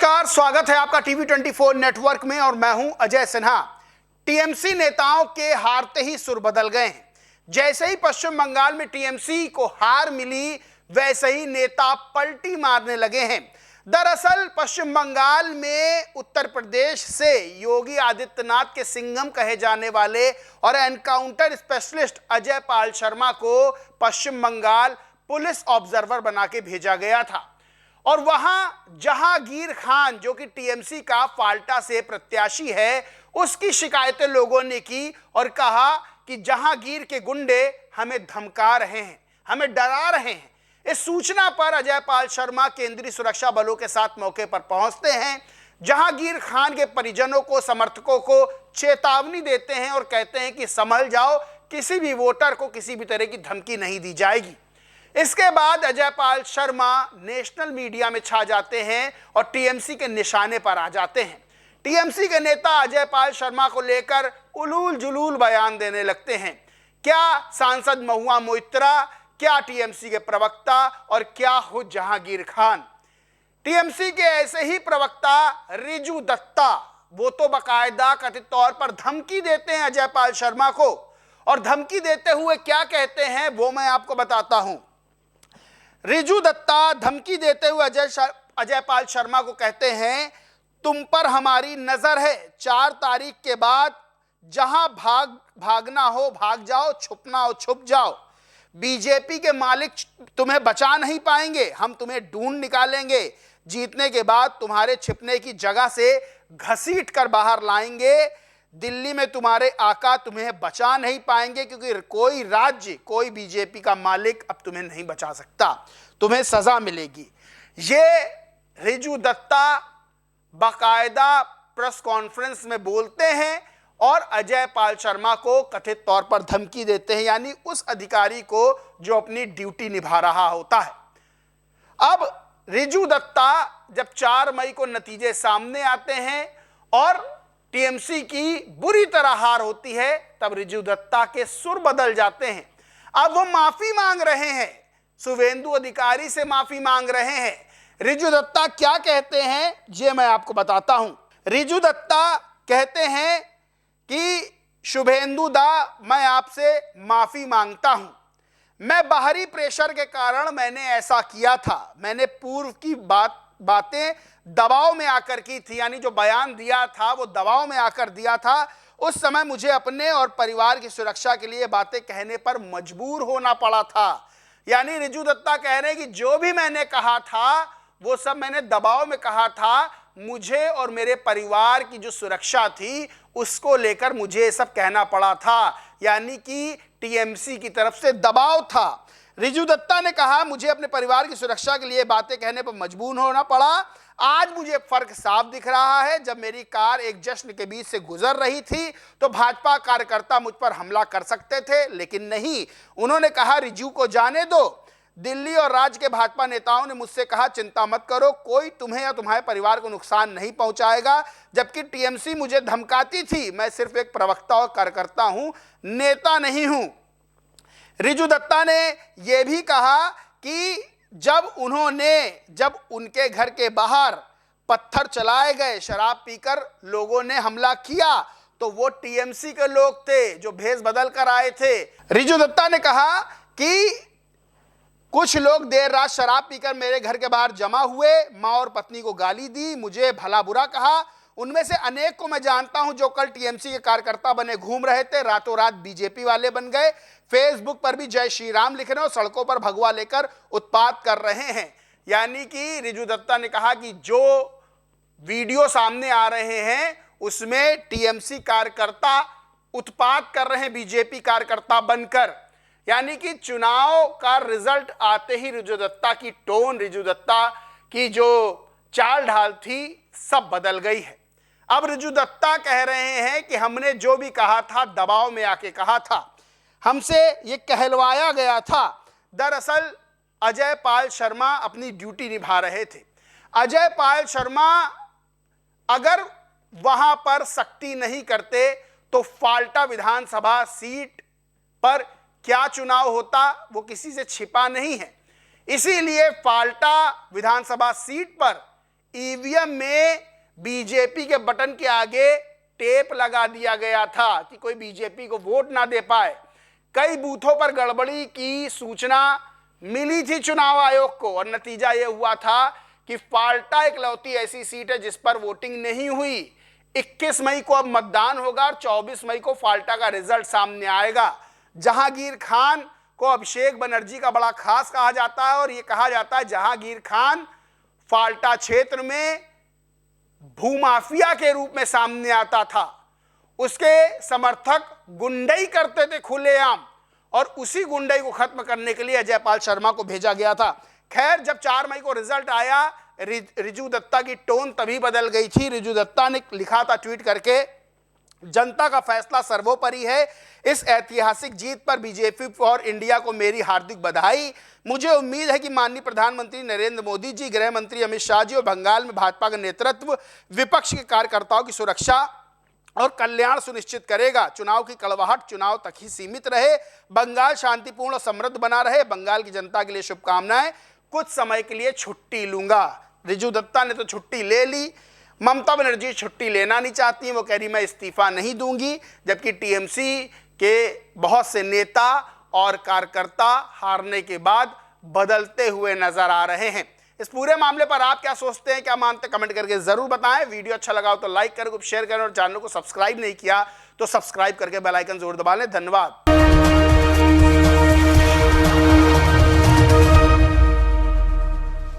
नमस्कार, स्वागत है आपका टीवी 24 नेटवर्क में और मैं हूं अजय सिन्हा। टीएमसी नेताओं के हारते ही सुर बदल गए हैं। जैसे ही पश्चिम बंगाल में टीएमसी को हार मिली, वैसे ही नेता पलटी मारने लगे हैं। दरअसल पश्चिम बंगाल में उत्तर प्रदेश से योगी आदित्यनाथ के सिंघम कहे जाने वाले और एनकाउंटर स्पेशलिस्ट अजय पाल शर्मा को पश्चिम बंगाल पुलिस ऑब्जर्वर बना के भेजा गया था। और वहां जहांगीर खान, जो कि टीएमसी का फाल्टा से प्रत्याशी है, उसकी शिकायतें लोगों ने की और कहा कि जहांगीर के गुंडे हमें धमका रहे हैं, हमें डरा रहे हैं। इस सूचना पर अजय पाल शर्मा केंद्रीय सुरक्षा बलों के साथ मौके पर पहुंचते हैं। जहांगीर खान के परिजनों को, समर्थकों को चेतावनी देते हैं और कहते हैं कि संभल जाओ, किसी भी वोटर को किसी भी तरह की धमकी नहीं दी जाएगी। इसके बाद अजय पाल शर्मा नेशनल मीडिया में छा जाते हैं और टीएमसी के निशाने पर आ जाते हैं। टीएमसी के नेता अजय पाल शर्मा को लेकर उलूल जुलूल बयान देने लगते हैं। क्या सांसद महुआ मोइत्रा, क्या टीएमसी के प्रवक्ता और क्या हो जहांगीर खान। टीएमसी के ऐसे ही प्रवक्ता रिजू दत्ता, वो तो बाकायदा कथित तौर पर धमकी देते हैं अजय पाल शर्मा को, और धमकी देते हुए क्या कहते हैं वो मैं आपको बताता हूं। रिजू दत्ता धमकी देते हुए अजय पाल शर्मा को कहते हैं, तुम पर हमारी नजर है, 4 तारीख के बाद जहां भागना हो भाग जाओ, छुपना हो छुप जाओ। बीजेपी के मालिक तुम्हें बचा नहीं पाएंगे, हम तुम्हें ढूंढ निकालेंगे। जीतने के बाद तुम्हारे छिपने की जगह से घसीट कर बाहर लाएंगे। दिल्ली में तुम्हारे आका तुम्हें बचा नहीं पाएंगे, क्योंकि कोई राज्य, कोई बीजेपी का मालिक अब तुम्हें नहीं बचा सकता, तुम्हें सजा मिलेगी। ये रिजू दत्ता बाकायदा प्रेस कॉन्फ्रेंस में बोलते हैं और अजय पाल शर्मा को कथित तौर पर धमकी देते हैं, यानी उस अधिकारी को जो अपनी ड्यूटी निभा रहा होता है। अब रिजू दत्ता जब 4 मई को नतीजे सामने आते हैं और टीएमसी की बुरी तरह हार होती है, तब रिजू दत्ता के सुर बदल जाते हैं। अब वो माफी मांग रहे हैं, शुभेंदु अधिकारी से माफी मांग रहे हैं। रिजू दत्ता क्या कहते हैं ये मैं आपको बताता हूं। रिजू दत्ता कहते हैं कि शुभेंदु दा, मैं आपसे माफी मांगता हूं। मैं बाहरी प्रेशर के कारण मैंने ऐसा किया था। मैंने पूर्व की बातें दबाव में आकर की थी, यानी जो बयान दिया था वो दबाव में आकर दिया था। उस समय मुझे अपने और परिवार की सुरक्षा के लिए बातें कहने पर मजबूर होना पड़ा था। यानी रिजू दत्ता कह रहे हैं कि जो भी मैंने कहा था वो सब मैंने दबाव में कहा था। मुझे और मेरे परिवार की जो सुरक्षा थी उसको लेकर मुझे ये सब कहना पड़ा था, यानी कि टीएमसी की तरफ से दबाव था। रिजू दत्ता ने कहा, मुझे अपने परिवार की सुरक्षा के लिए बातें कहने पर मजबूर होना पड़ा। आज मुझे फर्क साफ दिख रहा है। जब मेरी कार एक जश्न के बीच से गुजर रही थी तो भाजपा कार्यकर्ता मुझ पर हमला कर सकते थे, लेकिन नहीं। उन्होंने कहा, रिजू को जाने दो। दिल्ली और राज्य के भाजपा नेताओं ने मुझसे कहा, चिंता मत करो, कोई तुम्हें या तुम्हारे परिवार को नुकसान नहीं पहुंचाएगा। जबकि टीएमसी मुझे धमकाती थी। मैं सिर्फ एक प्रवक्ता और कार्यकर्ता हूं, नेता नहीं हूं। रिजू दत्ता ने यह भी कहा कि जब उनके घर के बाहर पत्थर चलाए गए, शराब पीकर लोगों ने हमला किया, तो वो टीएमसी के लोग थे जो भेष बदल कर आए थे। रिजू दत्ता ने कहा कि कुछ लोग देर रात शराब पीकर मेरे घर के बाहर जमा हुए, मां और पत्नी को गाली दी, मुझे भला बुरा कहा। उनमें से अनेक को मैं जानता हूं जो कल टीएमसी के कार्यकर्ता बने घूम रहे थे, रातों रात बीजेपी वाले बन गए। फेसबुक पर भी जय श्री राम लिख रहे हैं और सड़कों पर भगवा लेकर उत्पात कर रहे हैं। यानी कि रिजू दत्ता ने कहा कि जो वीडियो सामने आ रहे हैं उसमें टीएमसी कार्यकर्ता उत्पात कर रहे हैं, बीजेपी कार्यकर्ता बनकर। यानी कि चुनाव का रिजल्ट आते ही रिजू दत्ता की टोन, रिजू दत्ता की जो चाल ढाल थी, सब बदल गई है। अब रिजू दत्ता कह रहे हैं कि हमने जो भी कहा था दबाव में आके कहा था, हमसे ये कहलवाया गया था। दरअसल अजय पाल शर्मा अपनी ड्यूटी निभा रहे थे। अजय पाल शर्मा अगर वहां पर सख्ती नहीं करते तो फाल्टा विधानसभा सीट पर क्या चुनाव होता वो किसी से छिपा नहीं है। इसीलिए फाल्टा विधानसभा सीट पर ईवीएम में बीजेपी के बटन के आगे टेप लगा दिया गया था कि कोई बीजेपी को वोट ना दे पाए। कई बूथों पर गड़बड़ी की सूचना मिली थी चुनाव आयोग को और नतीजा यह हुआ था कि फाल्टा इकलौती ऐसी सीट है जिस पर वोटिंग नहीं हुई। 21 मई को अब मतदान होगा और 24 मई को फाल्टा का रिजल्ट सामने आएगा। जहांगीर खान को अभिषेक बनर्जी का बड़ा खास कहा जाता है और यह कहा जाता है जहांगीर खान फाल्टा क्षेत्र में भूमाफिया के रूप में सामने आता था। उसके समर्थक गुंडई करते थे खुलेआम और उसी गुंडई को खत्म करने के लिए अजयपाल शर्मा को भेजा गया था। खैर, जब 4 मई को रिजल्ट आया, रिजू दत्ता की टोन तभी बदल गई थी। रिजू दत्ता ने लिखा था ट्वीट करके, जनता का फैसला सर्वोपरि है। इस ऐतिहासिक जीत पर बीजेपी फॉर इंडिया को मेरी हार्दिक बधाई। मुझे उम्मीद है कि माननीय प्रधानमंत्री नरेंद्र मोदी जी, गृह मंत्री अमित शाह जी और बंगाल में भाजपा का नेतृत्व विपक्ष के कार्यकर्ताओं की सुरक्षा और कल्याण सुनिश्चित करेगा। चुनाव की कड़वाहट चुनाव तक ही सीमित रहे। बंगाल शांतिपूर्ण और समृद्ध बना रहे। बंगाल की जनता के लिए शुभकामनाएं। कुछ समय के लिए छुट्टी लूंगा। रिजू दत्ता ने तो छुट्टी ले ली। ममता बनर्जी छुट्टी लेना नहीं चाहती, वो कह रही मैं इस्तीफा नहीं दूंगी। जबकि टीएमसी के बहुत से नेता और कार्यकर्ता हारने के बाद बदलते हुए नजर आ रहे हैं। इस पूरे मामले पर आप क्या सोचते हैं, क्या मानते हैं, कमेंट करके जरूर बताएं। वीडियो अच्छा लगा हो तो लाइक करें, शेयर करें और चैनल को सब्सक्राइब नहीं किया तो सब्सक्राइब करके बेल आइकन जरूर दबा लें। धन्यवाद।